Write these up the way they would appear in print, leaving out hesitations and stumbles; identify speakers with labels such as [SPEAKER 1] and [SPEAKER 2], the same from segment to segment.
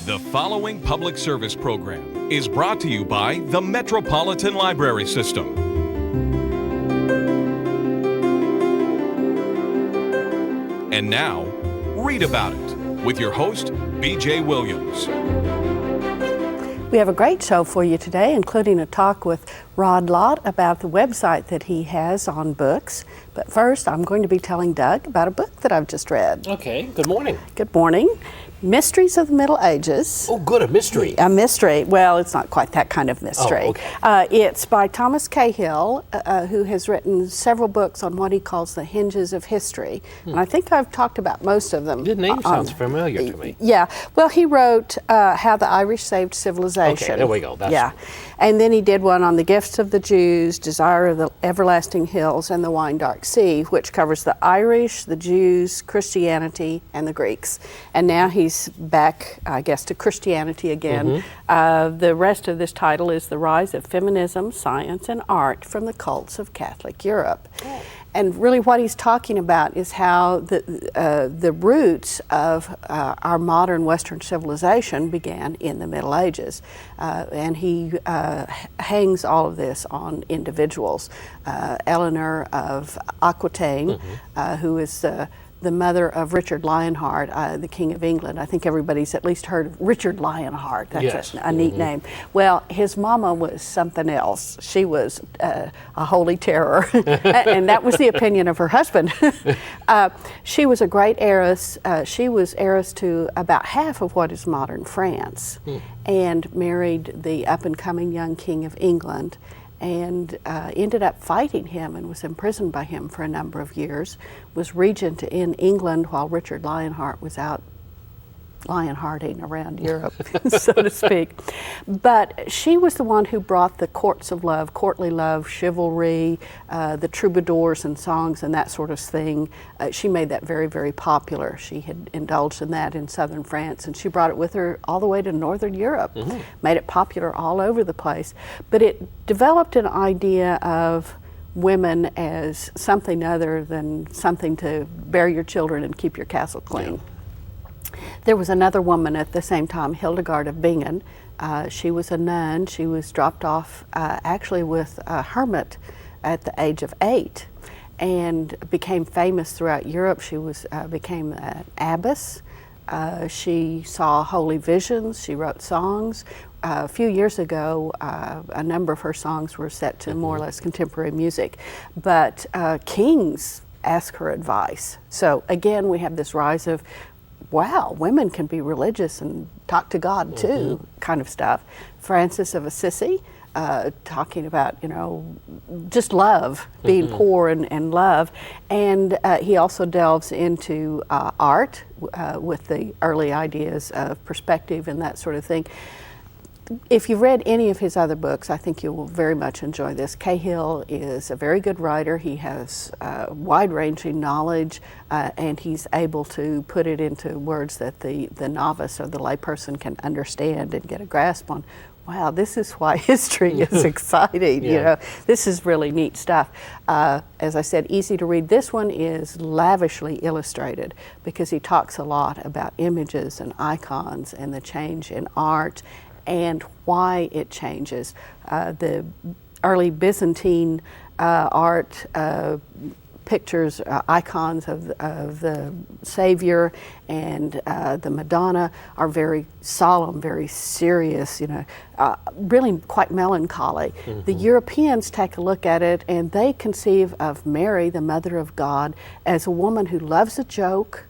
[SPEAKER 1] The following public service program is brought to you by the Metropolitan Library System. And now, Read About It with your host, B.J. Williams.
[SPEAKER 2] We have a great show for you today, including a talk with Rod Lott about the website that he has on books. But first, I'm going to be telling Doug about a book that I've just read.
[SPEAKER 3] Okay, good morning.
[SPEAKER 2] Good morning. Mysteries of the Middle Ages.
[SPEAKER 3] Oh, good, a mystery.
[SPEAKER 2] A mystery. Well, it's not quite that kind of mystery.
[SPEAKER 3] Oh, okay.
[SPEAKER 2] It's by Thomas Cahill, who has written several books on what he calls the hinges of history. And I think I've talked about most of them.
[SPEAKER 3] The name sounds familiar to me.
[SPEAKER 2] Yeah. Well, he wrote How the Irish Saved Civilization.
[SPEAKER 3] Okay, there we go.
[SPEAKER 2] Yeah. And then he did one on the gifts of the Jews, Desire of the Everlasting Hills, and the Wine Dark Sea, which covers the Irish, the Jews, Christianity, and the Greeks. And now he's back, I guess, to Christianity again. The rest of this title is The Rise of Feminism, Science, and Art from the Cults of Catholic Europe. Oh. And really what he's talking about is how the roots of our modern Western civilization began in the Middle Ages. And he hangs all of this on individuals. Eleanor of Aquitaine, who is the mother of Richard Lionheart, the King of England. I think everybody's at least heard of Richard Lionheart. That's a neat name. Well, his mama was something else. She was a holy terror, and that was the opinion of her husband. She was a great heiress. She was heiress to about half of what is modern France, and married the up-and-coming young King of England, and ended up fighting him and was imprisoned by him for a number of years, was regent in England while Richard Lionheart was out Lionhearting around Europe, so to speak. But she was the one who brought the courts of love, courtly love, chivalry, the troubadours and songs and that sort of thing. She made that very, very popular. She had indulged in that in southern France, and she brought it with her all the way to northern Europe, made it popular all over the place. But it developed an idea of women as something other than something to bear your children and keep your castle clean. Yeah. There was another woman at the same time, Hildegard of Bingen. She was a nun. She was dropped off actually with a hermit at the age of 8 and became famous throughout Europe. She became an abbess. She saw holy visions. She wrote songs. A few years ago, a number of her songs were set to more or less contemporary music. But kings asked her advice. So again, we have this rise of, wow, women can be religious and talk to God too, kind of stuff. Francis of Assisi, talking about, just love, being poor and love. And he also delves into art with the early ideas of perspective and that sort of thing. If you've read any of his other books, I think you will very much enjoy this. Cahill is a very good writer. He has wide-ranging knowledge, and he's able to put it into words that the novice or the layperson can understand and get a grasp on. Wow, this is why history is exciting. This is really neat stuff. As I said, easy to read. This one is lavishly illustrated because he talks a lot about images and icons and the change in art and why it changes. The early Byzantine art pictures, icons of the Savior and the Madonna are very solemn, very serious, really quite melancholy. The Europeans take a look at it and they conceive of Mary, the Mother of God, as a woman who loves a joke.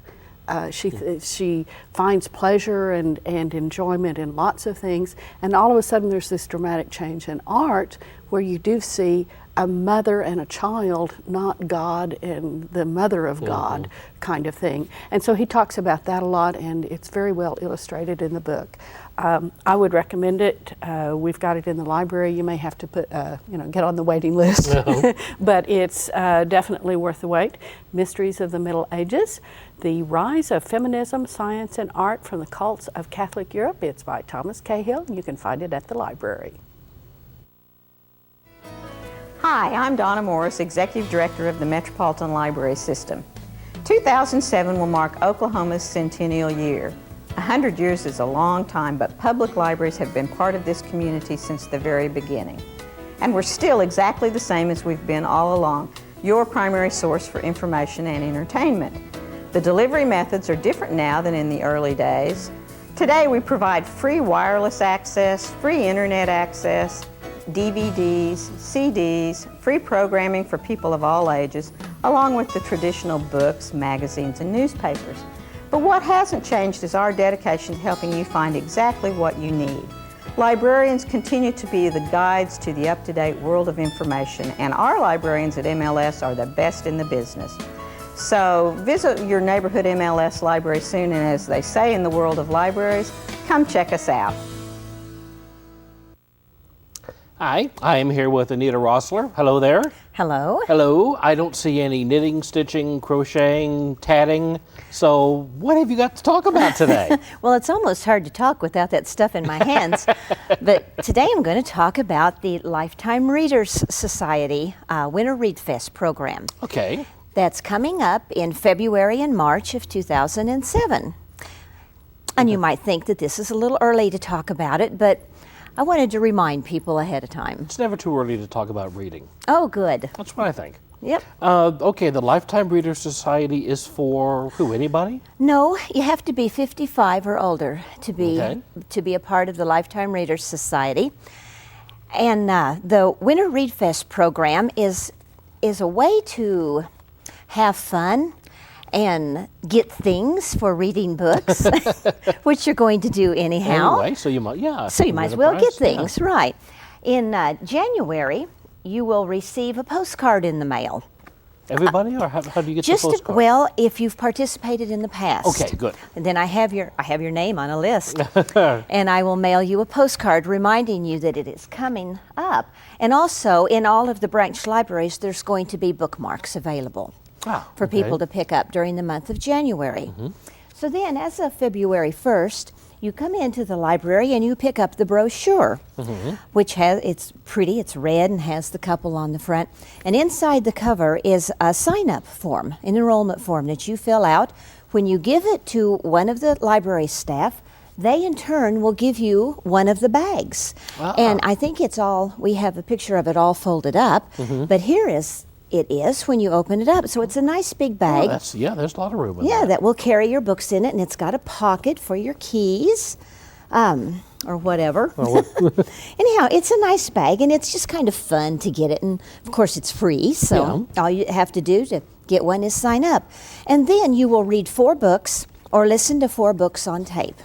[SPEAKER 2] She finds pleasure and enjoyment in lots of things, and all of a sudden there's this dramatic change in art where you do see a mother and a child, not God and the mother of God kind of thing. And so he talks about that a lot, and it's very well illustrated in the book. I would recommend it. We've got it in the library. You may have to put, get on the waiting list, but it's definitely worth the wait. Mysteries of the Middle Ages, The Rise of Feminism, Science, and Art from the Cults of Catholic Europe. It's by Thomas Cahill. You can find it at the library.
[SPEAKER 4] Hi, I'm Donna Morris, Executive Director of the Metropolitan Library System. 2007 will mark Oklahoma's centennial year. 100 years is a long time, but public libraries have been part of this community since the very beginning. And we're still exactly the same as we've been all along, your primary source for information and entertainment. The delivery methods are different now than in the early days. Today we provide free wireless access, free internet access, DVDs, CDs, free programming for people of all ages, along with the traditional books, magazines, and newspapers. But what hasn't changed is our dedication to helping you find exactly what you need. Librarians continue to be the guides to the up-to-date world of information, and our librarians at MLS are the best in the business. So visit your neighborhood MLS library soon, and as they say in the world of libraries, come check us out.
[SPEAKER 3] Hi, I am here with Anita Rossler. Hello there.
[SPEAKER 5] Hello.
[SPEAKER 3] Hello. I don't see any knitting, stitching, crocheting, tatting. So what have you got to talk about today?
[SPEAKER 5] Well, it's almost hard to talk without that stuff in my hands. But today I'm going to talk about the Lifetime Readers Society Winter Read Fest program.
[SPEAKER 3] Okay.
[SPEAKER 5] That's coming up in February and March of 2007. And you might think that this is a little early to talk about it, but I wanted to remind people ahead of time.
[SPEAKER 3] It's never too early to talk about reading.
[SPEAKER 5] Oh, good.
[SPEAKER 3] That's what I think.
[SPEAKER 5] Yep.
[SPEAKER 3] Okay, the Lifetime Readers Society is for who? Anybody?
[SPEAKER 5] No, you have to be 55 or older to be a part of the Lifetime Readers Society. And the Winter Read Fest program is a way to have fun and get things for reading books, which you're going to do anyhow.
[SPEAKER 3] Anyway, so you might, yeah.
[SPEAKER 5] So you might as well get things, right. In January, you will receive a postcard in the mail.
[SPEAKER 3] Everybody, or how do you get the postcard?
[SPEAKER 5] Well, if you've participated in the past.
[SPEAKER 3] Okay, good.
[SPEAKER 5] And then I have your name on a list, and I will mail you a postcard reminding you that it is coming up. And also, in all of the branch libraries, there's going to be bookmarks available for people to pick up during the month of January. So then, as of February 1st, you come into the library and you pick up the brochure, which it's pretty, it's red and has the couple on the front. And inside the cover is a sign-up form, an enrollment form that you fill out. When you give it to one of the library staff, they in turn will give you one of the bags. And I think we have a picture of it all folded up, but here it is when you open it up. So it's a nice big bag.
[SPEAKER 3] There's a lot of room in
[SPEAKER 5] Yeah,
[SPEAKER 3] there.
[SPEAKER 5] that will carry your books in it, and it's got a pocket for your keys, or whatever. Anyhow, it's a nice bag, and it's just kind of fun to get it. And of course, it's free, so all you have to do to get one is sign up. And then you will read 4 books or listen to 4 books on tape.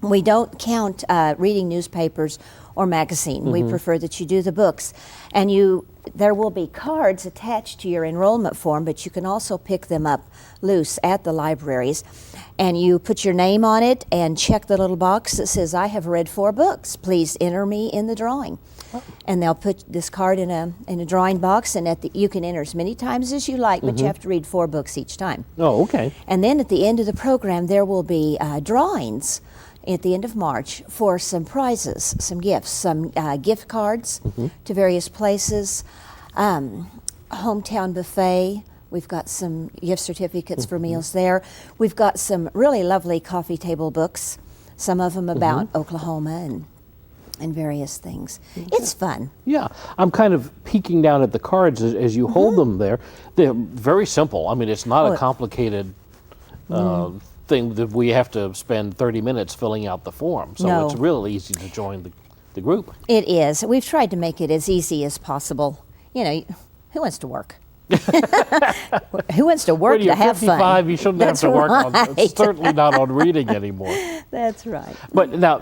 [SPEAKER 5] We don't count reading newspapers or magazine. We prefer that you do the books. And there will be cards attached to your enrollment form, but you can also pick them up loose at the libraries. And you put your name on it and check the little box that says, I have read 4 books. Please enter me in the drawing. And they'll put this card in a drawing box, and you can enter as many times as you like, but you have to read 4 books each time.
[SPEAKER 3] Oh, okay.
[SPEAKER 5] And then at the end of the program, there will be drawings at the end of March for some prizes, some gifts, some gift cards to various places, hometown buffet. We've got some gift certificates for meals there. We've got some really lovely coffee table books, some of them about Oklahoma and various things. It's fun.
[SPEAKER 3] Yeah, I'm kind of peeking down at the cards as you hold them there. They're very simple. I mean, it's not a complicated thing that we have to spend 30 minutes filling out the form. So it's real easy to join the group.
[SPEAKER 5] It is. We've tried to make it as easy as possible. You know, who wants to work? Who wants to work
[SPEAKER 3] When you're
[SPEAKER 5] to have
[SPEAKER 3] 55,
[SPEAKER 5] fun?
[SPEAKER 3] you shouldn't have to work on, certainly not on reading anymore.
[SPEAKER 5] That's right.
[SPEAKER 3] But now,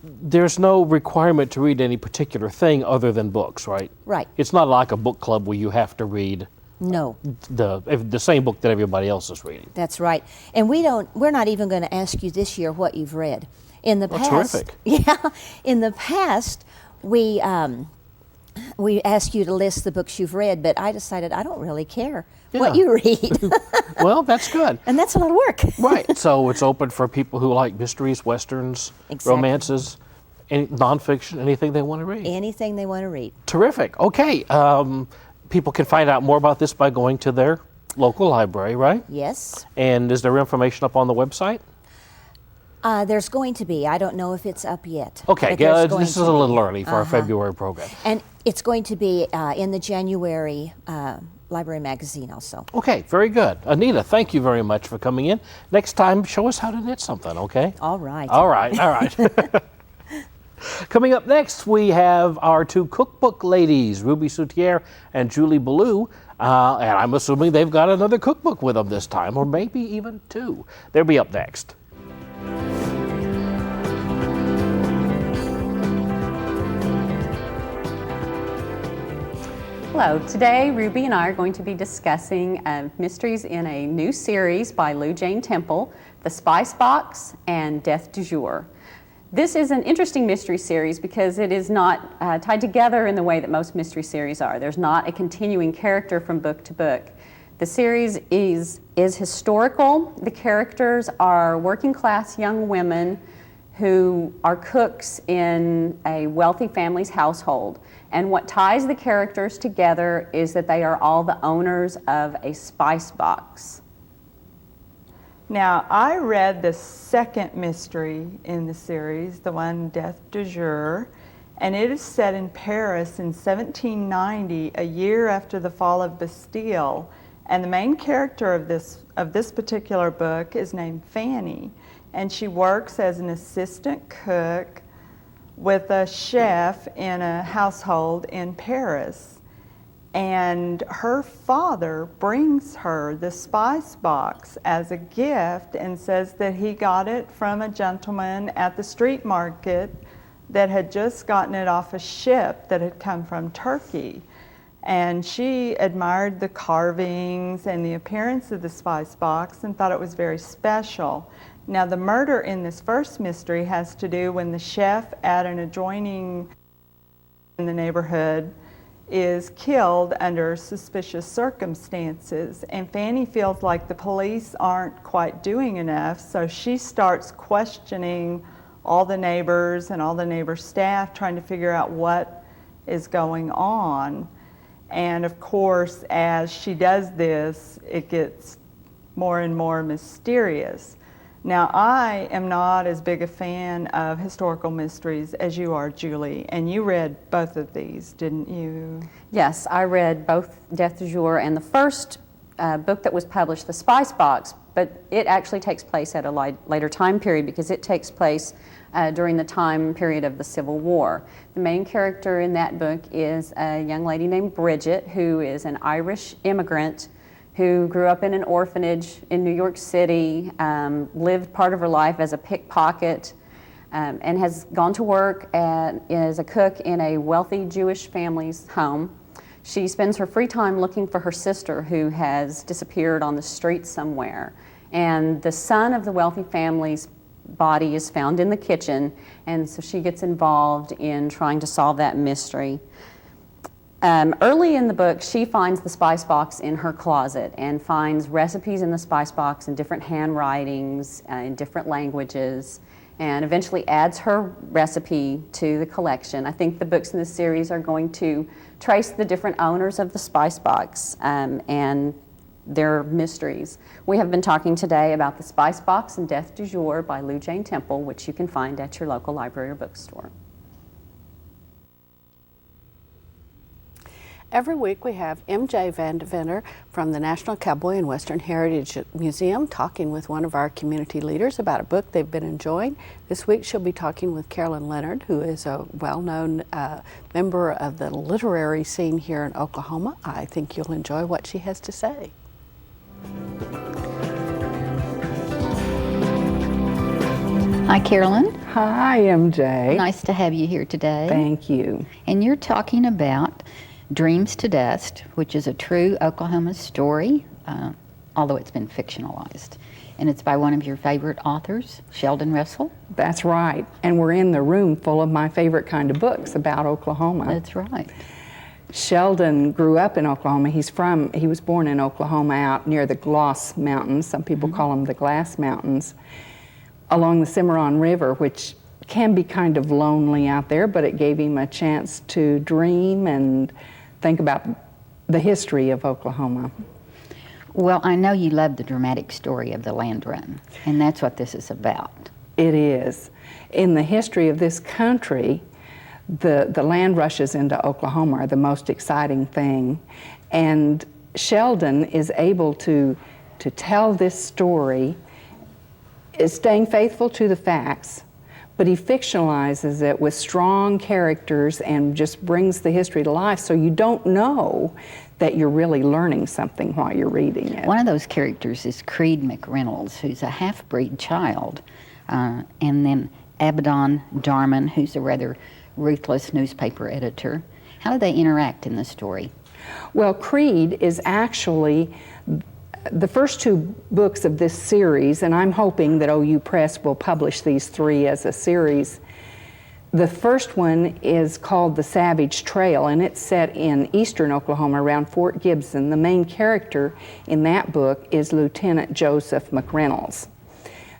[SPEAKER 3] there's no requirement to read any particular thing other than books, right?
[SPEAKER 5] Right.
[SPEAKER 3] It's not like a book club where you have to read
[SPEAKER 5] No.
[SPEAKER 3] the same book that everybody else is reading.
[SPEAKER 5] That's right. And we're not even going to ask you this year what you've read. In the past,
[SPEAKER 3] terrific.
[SPEAKER 5] Yeah, in the past, we asked you to list the books you've read, but I decided I don't really care what you read.
[SPEAKER 3] Well, that's good.
[SPEAKER 5] And that's a lot of work.
[SPEAKER 3] Right. So it's open for people who like mysteries, westerns, romances, nonfiction, anything they want to read.
[SPEAKER 5] Anything they want to read.
[SPEAKER 3] Terrific. Okay. People can find out more about this by going to their local library, right?
[SPEAKER 5] Yes.
[SPEAKER 3] And is there information up on the website?
[SPEAKER 5] There's going to be. I don't know if it's up yet.
[SPEAKER 3] Okay,
[SPEAKER 5] but there's going
[SPEAKER 3] this is
[SPEAKER 5] to
[SPEAKER 3] a
[SPEAKER 5] be.
[SPEAKER 3] little early for our February program.
[SPEAKER 5] And it's going to be in the January Library Magazine also.
[SPEAKER 3] Okay, very good. Anita, thank you very much for coming in. Next time, show us how to knit something, okay?
[SPEAKER 5] All right.
[SPEAKER 3] All right, all right. Coming up next, we have our two cookbook ladies, Ruby Soutier and Julie Ballou, and I'm assuming they've got another cookbook with them this time, or maybe even two. They'll be up next.
[SPEAKER 6] Hello, today Ruby and I are going to be discussing mysteries in a new series by Lou Jane Temple, The Spice Box and Death du Jour. This is an interesting mystery series because it is not tied together in the way that most mystery series are. There's not a continuing character from book to book. The series is historical. The characters are working class young women who are cooks in a wealthy family's household. And what ties the characters together is that they are all the owners of a spice box.
[SPEAKER 7] Now, I read the second mystery in the series, the one Death du Jour, and it is set in Paris in 1790, a year after the fall of Bastille. And the main character of this particular book is named Fanny, and she works as an assistant cook with a chef in a household in Paris. And her father brings her the spice box as a gift and says that he got it from a gentleman at the street market that had just gotten it off a ship that had come from Turkey. And she admired the carvings and the appearance of the spice box and thought it was very special. Now, the murder in this first mystery has to do when the chef at an adjoining in the neighborhood is killed under suspicious circumstances. And Fanny feels like the police aren't quite doing enough, so she starts questioning all the neighbors and all the neighbor staff, trying to figure out what is going on. And of course, as she does this, it gets more and more mysterious. Now, I am not as big a fan of historical mysteries as you are, Julie, and you read both of these, didn't you?
[SPEAKER 6] Yes, I read both Death du Jour and the first book that was published, The Spice Box, but it actually takes place at a later time period because it takes place during the time period of the Civil War. The main character in that book is a young lady named Bridget, who is an Irish immigrant who grew up in an orphanage in New York City, lived part of her life as a pickpocket, and has gone to work as a cook in a wealthy Jewish family's home. She spends her free time looking for her sister who has disappeared on the street somewhere. And the son of the wealthy family's body is found in the kitchen, and so she gets involved in trying to solve that mystery. Early in the book, she finds the spice box in her closet and finds recipes in the spice box in different handwritings, in different languages, and eventually adds her recipe to the collection. I think the books in this series are going to trace the different owners of the spice box and their mysteries. We have been talking today about The Spice Box and Death du Jour by Lou Jane Temple, which you can find at your local library or bookstore.
[SPEAKER 2] Every week we have MJ Van Deventer from the National Cowboy and Western Heritage Museum talking with one of our community leaders about a book they've been enjoying. This week she'll be talking with Carolyn Leonard, who is a well-known member of the literary scene here in Oklahoma. I think you'll enjoy what she has to say.
[SPEAKER 8] Hi, Carolyn.
[SPEAKER 9] Hi, MJ.
[SPEAKER 8] Nice to have you here today.
[SPEAKER 9] Thank you.
[SPEAKER 8] And you're talking about Dreams to Dust, which is a true Oklahoma story, although it's been fictionalized. And it's by one of your favorite authors, Sheldon Russell.
[SPEAKER 9] That's right. And we're in the room full of my favorite kind of books about Oklahoma.
[SPEAKER 8] That's right.
[SPEAKER 9] Sheldon grew up in Oklahoma. He was born in Oklahoma out near the Gloss Mountains. Some people call them the Glass Mountains, along the Cimarron River, which can be kind of lonely out there, but it gave him a chance to dream and think about the history of Oklahoma.
[SPEAKER 8] Well, I know you love the dramatic story of the land run, and that's what this is about.
[SPEAKER 9] It is. In the history of this country, the land rushes into Oklahoma are the most exciting thing. And Sheldon is able to tell this story, is staying faithful to the facts, but he fictionalizes it with strong characters and just brings the history to life, so you don't know that you're really learning something while you're reading it.
[SPEAKER 8] One of those characters is Creed McReynolds, who's a half-breed child, and then Abaddon Darman, who's a rather ruthless newspaper editor. How do they interact in the story?
[SPEAKER 9] Well, Creed is actually the first two books of this series, and I'm hoping that OU Press will publish these three as a series. The first one is called The Savage Trail, and it's set in eastern Oklahoma around Fort Gibson. The main character in that book is Lieutenant Joseph McReynolds.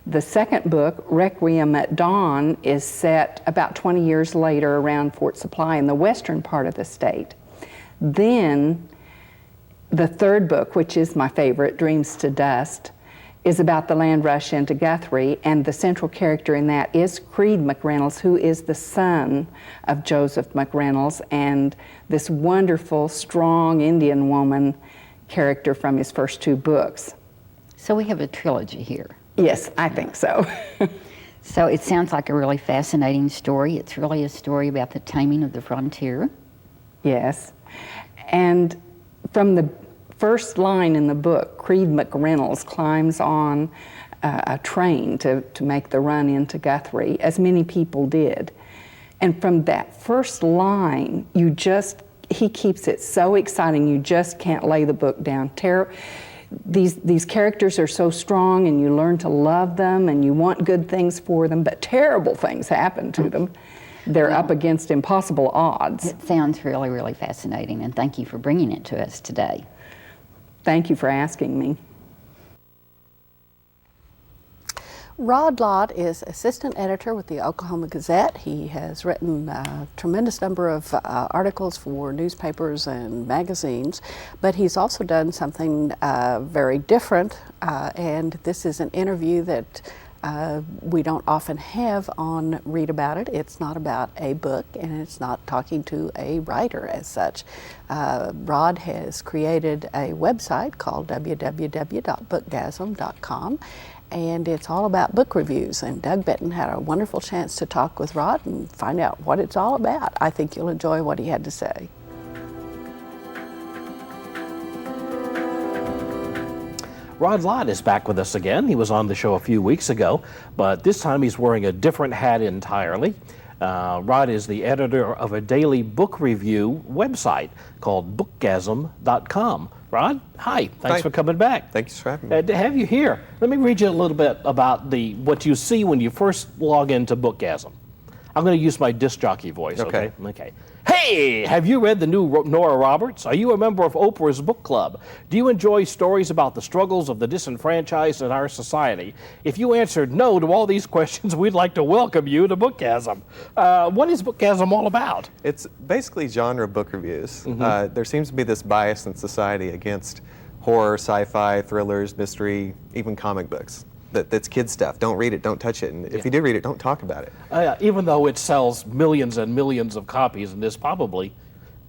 [SPEAKER 9] The second book, Requiem at Dawn, is set about 20 years later around Fort Supply in the western part of the state. Then the third book, which is my favorite, Dreams to Dust, is about the land rush into Guthrie, and the central character in that is Creed McReynolds, who is the son of Joseph McReynolds and this wonderful, strong Indian woman character from his first two books.
[SPEAKER 8] So we have a trilogy here.
[SPEAKER 9] Yes, I think so.
[SPEAKER 8] So it sounds like a really fascinating story. It's really a story about the taming of the frontier.
[SPEAKER 9] Yes. And from the first line in the book, Creed McReynolds climbs on a train to make the run into Guthrie, as many people did. And from that first line, he keeps it so exciting, you just can't lay the book down. These characters are so strong, and you learn to love them, and you want good things for them, but terrible things happen to them. They're up against impossible odds.
[SPEAKER 8] It sounds really, really fascinating, and thank you for bringing it to us today.
[SPEAKER 9] Thank you for asking me.
[SPEAKER 2] Rod Lott is assistant editor with the Oklahoma Gazette. He has written a tremendous number of articles for newspapers and magazines, but he's also done something very different, and this is an interview that we don't often have on Read About It. It's not about a book, and it's not talking to a writer as such. Rod has created a website called www.bookgasm.com, and it's all about book reviews. And Doug Benton had a wonderful chance to talk with Rod and find out what it's all about. I think you'll enjoy what he had to say.
[SPEAKER 3] Rod Lott is back with us again. He was on the show a few weeks ago, but this time he's wearing a different hat entirely. Rod is the editor of a daily book review website called bookgasm.com. Rod, hi. Thanks for coming back.
[SPEAKER 10] Thanks for having me.
[SPEAKER 3] To have you here, let me read you a little bit about what you see when you first log into Bookgasm. I'm going to use my disc jockey voice, okay? Okay. Hey, have you read the new Nora Roberts? Are you a member of Oprah's book club? Do you enjoy stories about the struggles of the disenfranchised in our society? If you answered no to all these questions, we'd like to welcome you to Bookgasm. What is Bookgasm all about?
[SPEAKER 10] It's basically genre book reviews. There seems to be this bias in society against horror, sci-fi, thrillers, mystery, even comic books. That's kid stuff. Don't read it. Don't touch it. And if you do read it, don't talk about it.
[SPEAKER 3] Even though it sells millions and millions of copies, and is probably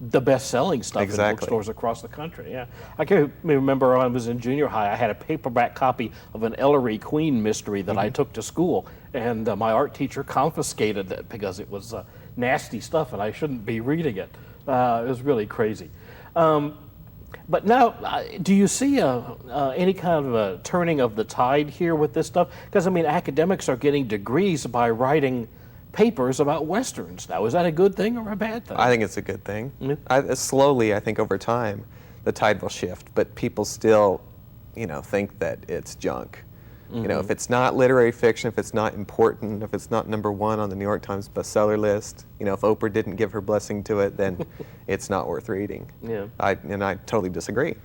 [SPEAKER 3] the best-selling stuff in bookstores across the country. Yeah, I can remember when I was in junior high, I had a paperback copy of an Ellery Queen mystery that I took to school, and my art teacher confiscated it because it was nasty stuff, and I shouldn't be reading it. It was really crazy. But now, do you see any kind of a turning of the tide here with this stuff? Because, I mean, academics are getting degrees by writing papers about Westerns now. Is that a good thing or a bad thing?
[SPEAKER 10] I think it's a good thing. Slowly, I think over time, the tide will shift, but people still, think that it's junk. If it's not literary fiction, if it's not important, if it's not #1 on the New York Times bestseller list, if Oprah didn't give her blessing to it, then it's not worth reading. Yeah. I totally disagree.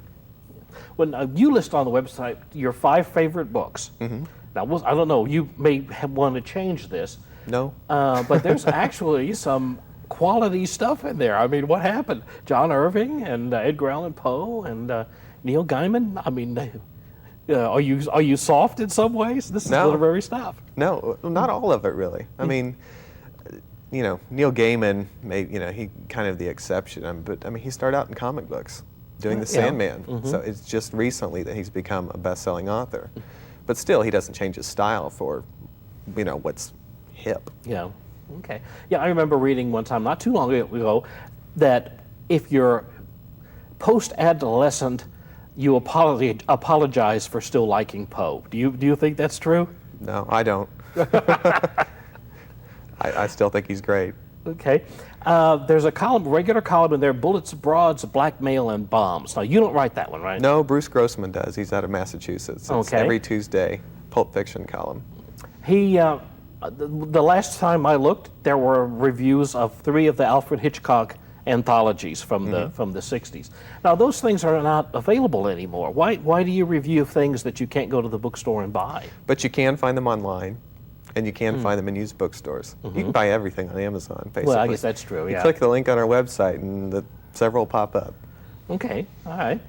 [SPEAKER 3] Well, you list on the website your 5 favorite books. Now, I don't know, you may want to change this.
[SPEAKER 10] No.
[SPEAKER 3] But there's actually some quality stuff in there. I mean, what happened? John Irving and Edgar Allan Poe and Neil Gaiman. I mean, Are you soft in some ways? This is
[SPEAKER 10] No.
[SPEAKER 3] literary stuff.
[SPEAKER 10] No, not all of it really. I mean, Neil Gaiman, he kind of the exception. But I mean, he started out in comic books, doing The Sandman. So it's just recently that he's become a best-selling author. But still, he doesn't change his style for, what's hip.
[SPEAKER 3] Yeah. Okay. Yeah, I remember reading one time, not too long ago, that if you're post-adolescent, you apologize for still liking Poe. Do you think that's true?
[SPEAKER 10] No, I don't. I still think he's great.
[SPEAKER 3] Okay. There's a regular column in there, Bullets, Broads, Blackmail, and Bombs. Now, you don't write that one, right?
[SPEAKER 10] No, Bruce Grossman does. He's out of Massachusetts. It's every Tuesday, Pulp Fiction column.
[SPEAKER 3] He, the last time I looked, there were reviews of 3 of the Alfred Hitchcock anthologies from the 60s. Now, those things are not available anymore. Why do you review things that you can't go to the bookstore and buy?
[SPEAKER 10] But you can find them online, and you can find them in used bookstores. You can buy everything on Amazon, basically.
[SPEAKER 3] Well, I guess that's true,
[SPEAKER 10] You click the link on our website, and several pop up.
[SPEAKER 3] Okay, all right.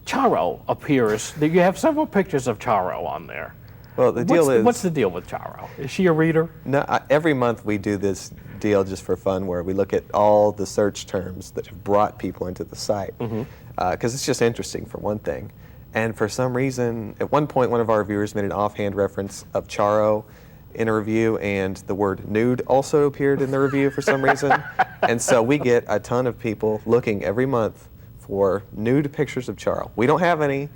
[SPEAKER 3] Charo appears. You have several pictures of Charo on there.
[SPEAKER 10] Well, the deal is...
[SPEAKER 3] What's the deal with Charo? Is she a reader?
[SPEAKER 10] No, every month we do this deal just for fun where we look at all the search terms that have brought people into the site. Because it's just interesting, for one thing. And for some reason, at one point, one of our reviewers made an offhand reference of Charo in a review, and the word nude also appeared in the review for some reason. And so we get a ton of people looking every month for nude pictures of Charo. We don't have any,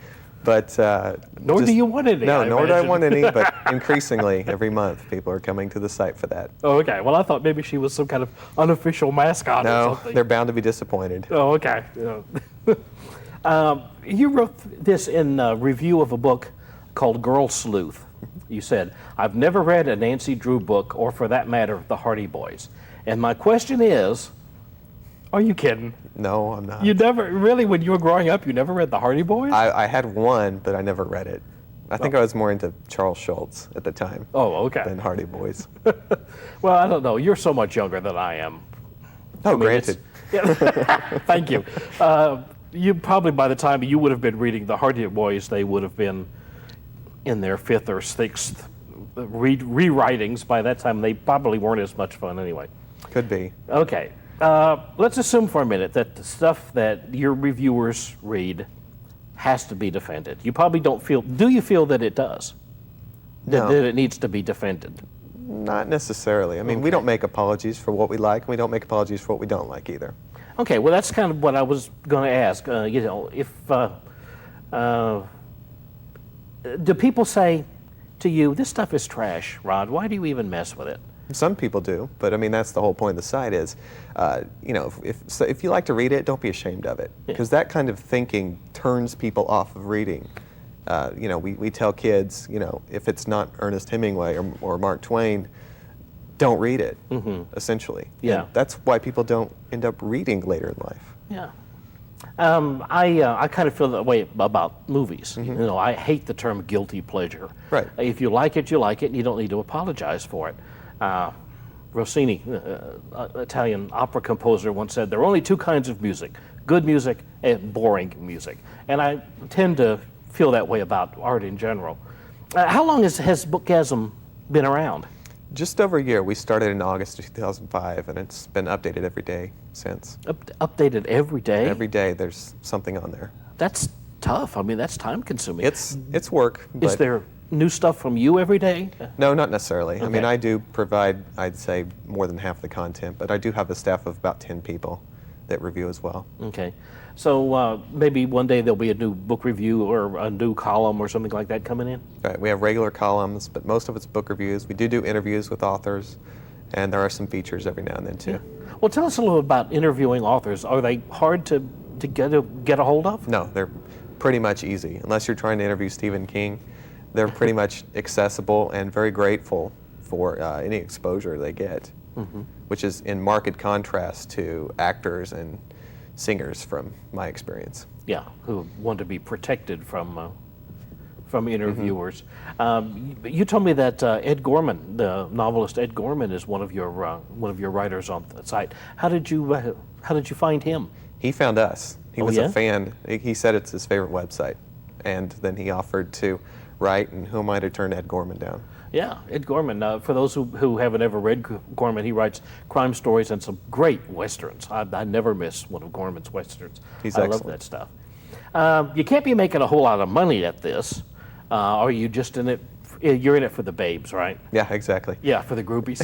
[SPEAKER 10] but...
[SPEAKER 3] nor do you want any,
[SPEAKER 10] No,
[SPEAKER 3] I
[SPEAKER 10] nor do I
[SPEAKER 3] imagine.
[SPEAKER 10] want any, but increasingly, every month, people are coming to the site for that.
[SPEAKER 3] Oh, okay. Well, I thought maybe she was some kind of unofficial mascot or
[SPEAKER 10] No,
[SPEAKER 3] something.
[SPEAKER 10] they're bound to be disappointed.
[SPEAKER 3] Oh, okay. You wrote this in a review of a book called Girl Sleuth. You said, I've never read a Nancy Drew book, or for that matter, the Hardy Boys. And my question is, are you kidding?
[SPEAKER 10] No, I'm not.
[SPEAKER 3] You never, really, when you were growing up, you never read the Hardy Boys?
[SPEAKER 10] I had one, but I never read it. I think I was more into Charles Schultz at the time
[SPEAKER 3] Oh, okay.
[SPEAKER 10] than Hardy Boys.
[SPEAKER 3] Well, I don't know. You're so much younger than I am.
[SPEAKER 10] Oh,
[SPEAKER 3] I mean,
[SPEAKER 10] granted.
[SPEAKER 3] Thank you. You probably, by the time you would have been reading the Hardy Boys, they would have been in their 5th or 6th rewritings. By that time, they probably weren't as much fun anyway.
[SPEAKER 10] Could be.
[SPEAKER 3] Okay. Let's assume for a minute that the stuff that your reviewers read has to be defended. You probably don't feel... Do you feel that it does?
[SPEAKER 10] No.
[SPEAKER 3] That it needs to be defended?
[SPEAKER 10] Not necessarily. I mean, we don't make apologies for what we like, and we don't make apologies for what we don't like either.
[SPEAKER 3] Okay, well, that's kind of what I was going to ask. If do people say to you, "This stuff is trash, Rod. Why do you even mess with it?"
[SPEAKER 10] Some people do, but I mean, that's the whole point of the site is, if you like to read it, don't be ashamed of it, because that kind of thinking turns people off of reading. We tell kids, if it's not Ernest Hemingway or Mark Twain, don't read it, essentially.
[SPEAKER 3] Yeah.
[SPEAKER 10] And that's why people don't end up reading later in life.
[SPEAKER 3] Yeah. I kind of feel that way about movies. I hate the term guilty pleasure.
[SPEAKER 10] Right.
[SPEAKER 3] If you like it, you like it, and you don't need to apologize for it. Rossini, Italian opera composer, once said, there are only 2 kinds of music, good music and boring music. And I tend to feel that way about art in general. How long has Bookgasm been around?
[SPEAKER 10] Just over a year. We started in August of 2005, and it's been updated every day since.
[SPEAKER 3] Updated every day?
[SPEAKER 10] Every day there's something on there.
[SPEAKER 3] That's tough. I mean, that's time consuming.
[SPEAKER 10] It's work.
[SPEAKER 3] Is
[SPEAKER 10] but
[SPEAKER 3] there new stuff from you every day?
[SPEAKER 10] No, not necessarily. I mean,
[SPEAKER 3] Okay.
[SPEAKER 10] I do provide, I'd say, more than half the content, but I do have a staff of about 10 people that review as well.
[SPEAKER 3] Okay. So maybe one day there'll be a new book review or a new column or something like that coming in?
[SPEAKER 10] Right, we have regular columns, but most of it's book reviews. We do interviews with authors, and there are some features every now and then, too.
[SPEAKER 3] Well, tell us a little about interviewing authors. Are they hard to get a hold of?
[SPEAKER 10] No, they're pretty much easy. Unless you're trying to interview Stephen King, they're pretty much accessible and very grateful for any exposure they get, which is in marked contrast to actors and singers from my experience.
[SPEAKER 3] Yeah, who want to be protected from interviewers. You told me that Ed Gorman, the novelist Ed Gorman, is one of your writers on the site. How did you find him?
[SPEAKER 10] He found us. He
[SPEAKER 3] Oh,
[SPEAKER 10] was
[SPEAKER 3] yeah?
[SPEAKER 10] a fan. He said it's his favorite website. And then he offered to write, and who am I to turn Ed Gorman down?
[SPEAKER 3] Yeah, Ed Gorman. For those who haven't ever read Gorman, he writes crime stories and some great westerns. I never miss one of Gorman's westerns.
[SPEAKER 10] He's
[SPEAKER 3] I love
[SPEAKER 10] excellent.
[SPEAKER 3] that stuff. You can't be making a whole lot of money at this. Are you just in it? You're in it for the babes, right?
[SPEAKER 10] Yeah, exactly.
[SPEAKER 3] Yeah, for the groupies.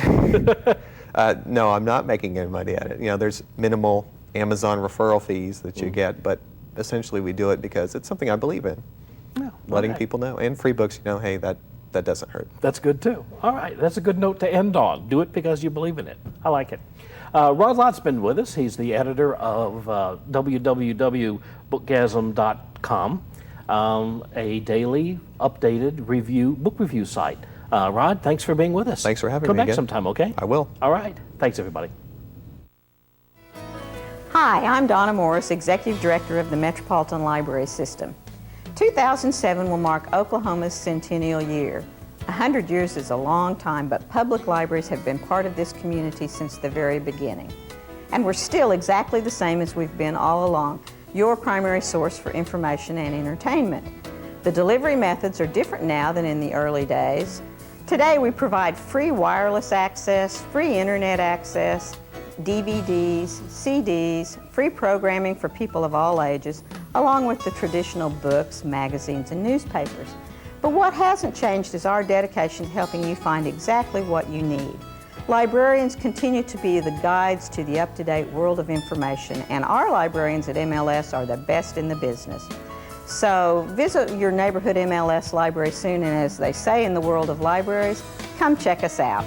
[SPEAKER 10] No, I'm not making any money at it. There's minimal Amazon referral fees that you get, but essentially we do it because it's something I believe in. Letting people know. And free books, hey, that doesn't hurt.
[SPEAKER 3] That's good too. All right, that's a good note to end on. Do it because you believe in it. I like it. Rod Lott's been with us. He's the editor of www.bookgasm.com, a daily updated book review site. Rod, thanks for being with us.
[SPEAKER 10] Thanks for having
[SPEAKER 3] Come
[SPEAKER 10] me
[SPEAKER 3] back
[SPEAKER 10] again.
[SPEAKER 3] sometime, okay?
[SPEAKER 10] I will.
[SPEAKER 3] All right. Thanks, everybody.
[SPEAKER 4] Hi, I'm Donna Morris, Executive Director of the Metropolitan Library System. 2007 will mark Oklahoma's centennial year. 100 years is a long time, but public libraries have been part of this community since the very beginning. And we're still exactly the same as we've been all along, your primary source for information and entertainment. The delivery methods are different now than in the early days. Today we provide free wireless access, free internet access, DVDs, CDs, free programming for people of all ages, along with the traditional books, magazines, and newspapers. But what hasn't changed is our dedication to helping you find exactly what you need. Librarians continue to be the guides to the up-to-date world of information, and our librarians at MLS are the best in the business. So visit your neighborhood MLS library soon, and as they say in the world of libraries, come check us out.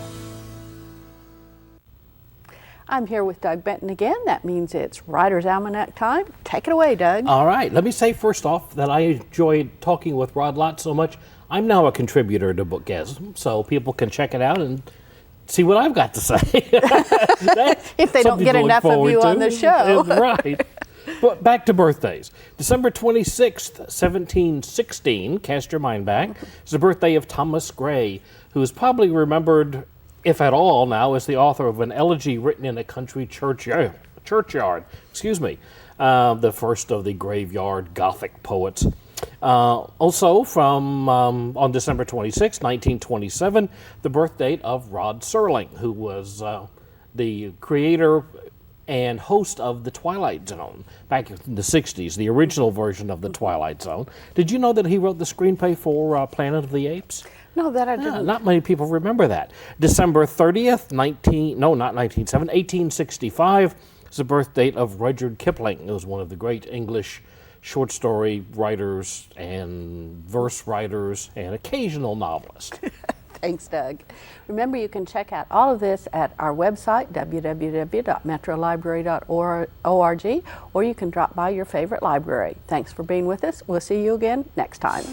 [SPEAKER 2] I'm here with Doug Benton again. That means it's Writer's Almanac time. Take it away, Doug.
[SPEAKER 3] All right. Let me say first off that I enjoyed talking with Rod Lott so much. I'm now a contributor to Bookgasm, so people can check it out and see what I've got to say.
[SPEAKER 2] If they don't get enough of you on the show.
[SPEAKER 3] Right. But back to birthdays. December 26th, 1716, cast your mind back, is the birthday of Thomas Gray, who is probably remembered, if at all now, as the author of an elegy written in a country churchyard. The first of the graveyard Gothic poets. Also from on December 26, 1927, the birth date of Rod Serling, who was the creator and host of The Twilight Zone back in the 60s, the original version of The Twilight Zone. Did you know that he wrote the screenplay for Planet of the Apes?
[SPEAKER 2] No, that I didn't.
[SPEAKER 3] Not many people remember that. December 30th, 1865 is the birth date of Rudyard Kipling. He was one of the great English short story writers and verse writers and occasional novelist.
[SPEAKER 2] Thanks, Doug. Remember, you can check out all of this at our website, www.metrolibrary.org, or you can drop by your favorite library. Thanks for being with us. We'll see you again next time.